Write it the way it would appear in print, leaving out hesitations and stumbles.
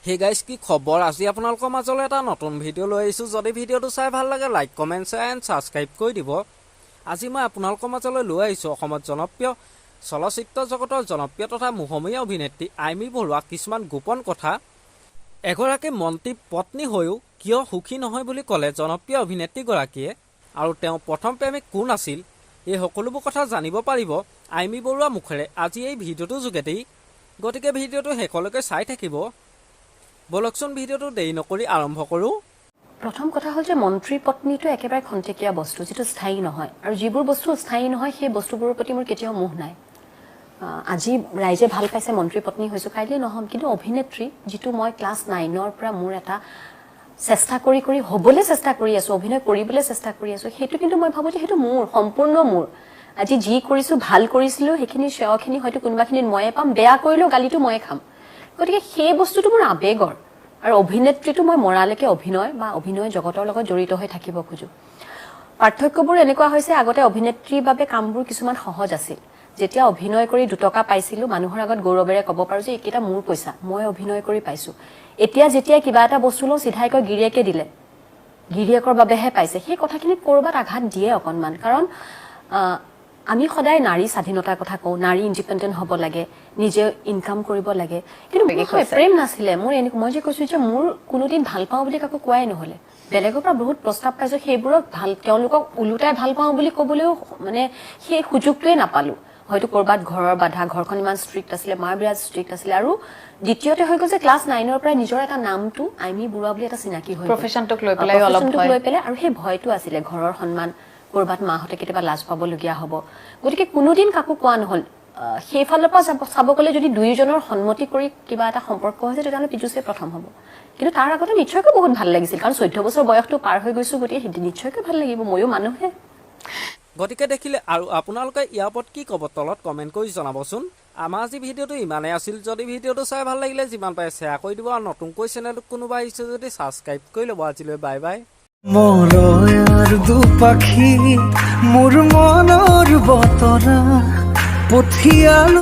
hey guys কি খবৰ আজি আপোনালোকৰ মাজলৈ এটা নতুন ভিডিঅ' লৈ আহিছোঁ যদি ভিডিঅ'টো চাই ভাল লাগে like comment share and subscribe কৰি দিব আজি মই আপোনালোকৰ মাজলৈ লৈ আহিছোঁ অসমত জনপ্ৰিয় চলচ্চিত্ৰ জগতৰ জনপ্ৰিয় তথা মোহময়ী অভিনেত্ৰী আইমী বৰুৱা কিছুমান গোপন কথা এগৰাকী মন্ত্ৰী পত্নী হৈও কিয় সুখী নহয় বুলি ক'লে জনপ্ৰিয় অভিনেত্ৰীগৰাকীয়ে আৰু তেওঁ প্ৰথম প্ৰেমিক কোন আছিল এই সকলোবোৰ কথা জানিব পাৰিব আইমী বৰুৱা মুখেৰে আজি এই ভিডিঅ'টোৰ যোগেদি গতিকে ভিডিঅ'টো শেষলৈকে চাই থাকিব বলকচোন ভিডিঅ'টো দেৰি নকৰি আৰম্ভ কৰোঁ প্ৰথম কথা হ'ল যে মন্ত্ৰী পত্নীটো একেবাৰে খন্তেকীয়া বস্তু যেটো স্থায়ী নহয় আৰু যিবোৰ বস্তু স্থায়ী নহয় সেই বস্তুবোৰৰ প্ৰতি মোৰ কেতিয়াও মোহ নাই আজি ৰাইজে ভাল পাইছে মন্ত্ৰী পত্নী হৈছো কাইলৈ নহম কিন্তু অভিনেত্ৰী যেটো মই ক্লাছ 9ৰ পৰা মোৰ এটা চেষ্টা কৰি হ'বলৈ চেষ্টা কৰি আছো অভিনয় কৰিবলৈ চেষ্টা কৰি আছো হেতু কিন্তু মই ভাবো যে হেতু মোৰ সম্পূৰ্ণ মোৰ আজি যি কৰিছো ভাল কৰিছিলো হেখিনি শ্ৰেয়খিনি হয়তো কোনোবাখিনিত ময়ে পাম বেয়া কৰিলো গালিটো ময়ে খাম গতিকে সেই বস্তুটো মোৰ আবেগৰ আৰু অভিনেত্ৰীটো মই মৰালৈকে অভিনয় বা অভিনয় জগতৰ লগত জড়িত হৈ থাকিব খোজো পাৰ্থক্যবোৰ এনেকুৱা হৈছে আগতে অভিনেত্ৰীৰ বাবে কামবোৰ কিছুমান সহজ আছিল যেতিয়া অভিনয় কৰি দুটকা পাইছিলো মানুহৰ আগত গৌৰৱেৰে ক'ব পাৰো যে একেটা মোৰ পইচা মই অভিনয় কৰি পাইছো এতিয়া যেতিয়া কিবা এটা বস্তু লও সিধাইকৈ গিৰিয়েকে দিলে গিৰিয়েকৰ বাবেহে পাইছে সেই কথাখিনি কৰবাত আঘাত দিয়ে অকনমান কাৰণ আমি সদায় নাৰী স্বাধীনতাৰ কথা কওঁ নাৰী ইন্ডিপেন্ডেন্ট হ'ব লাগে নিজে ইনকাম কৰিব লাগে কিন্তু প্ৰেম নাছিলে মোৰ মই যে কৈছো যে মোৰ কোনোদিন ভাল পাওঁ বুলি কাকো কোৱাই নহলে বেলেগৰ পৰা বহুত প্ৰস্তাৱ পাইছো সেইবোৰক ভাল তেওঁলোকক উলুটাই ভাল পাওঁ বুলি ক'বলৈও মানে সেই সুযোগটোৱে নাপালো হয়তো কৰবাত ঘৰৰ বাধা ঘৰখন ইমান ষ্ট্ৰিক্ট আছিলে মাৰ বিৰাট ষ্ট্ৰিক্ট আছিলে আৰু দ্বিতীয়তে হৈ গ'ল যে ক্লাছ 9ৰ পৰা নিজৰ এটা নামটো আইমী বৰুৱা বুলি এটা চিনাকি হৈ প্ৰফেশনটোক লৈ পেলাই অলপ আৰু সেই ভয়টো আছিলে ঘৰৰ সন্মান কৰবাত মাহতে কেতিয়াবা লাজ পাবলগীয়া হ'ব গতিকে কোনোদিন কাকো কোৱা নহল সেইফালৰ পৰা চাব গ'লে যদি দুইজনৰ সন্মতি কৰি কিবা এটা সম্পৰ্ক হৈছে তেতিয়াহ'লে পিজুছে প্ৰথম হ'ব কিন্তু তাৰ আগতে নিশ্চয়কৈ বহুত ভাল লাগিছিল কাৰণ 14 বছৰ বয়সটো পাৰ হৈ গৈছো গতিকে নিশ্চয়কৈ ভাল লাগিব ময়ো মানুহে গতিকে দেখিলে আৰু আপোনালোকে ইয়াৰ ওপৰত কি ক'ব তলত কমেণ্ট কৰি জনাবচোন আমাৰ আজি ভিডিঅ'টো ইমানেই আছিল যদি ভিডিঅ'টো চাই ভাল লাগিলে যিমান পাৰে শ্বেয়াৰ কৰি দিব আৰু নতুনকৈ চেনেলটো কোনোবা আহিছে যদি ছাবস্ক্ৰাইব কৰি ল'ব আজিলৈ বাই বাই মলয়াৰ দুপাখি মোৰ মনৰ বতৰা পঠিয়াল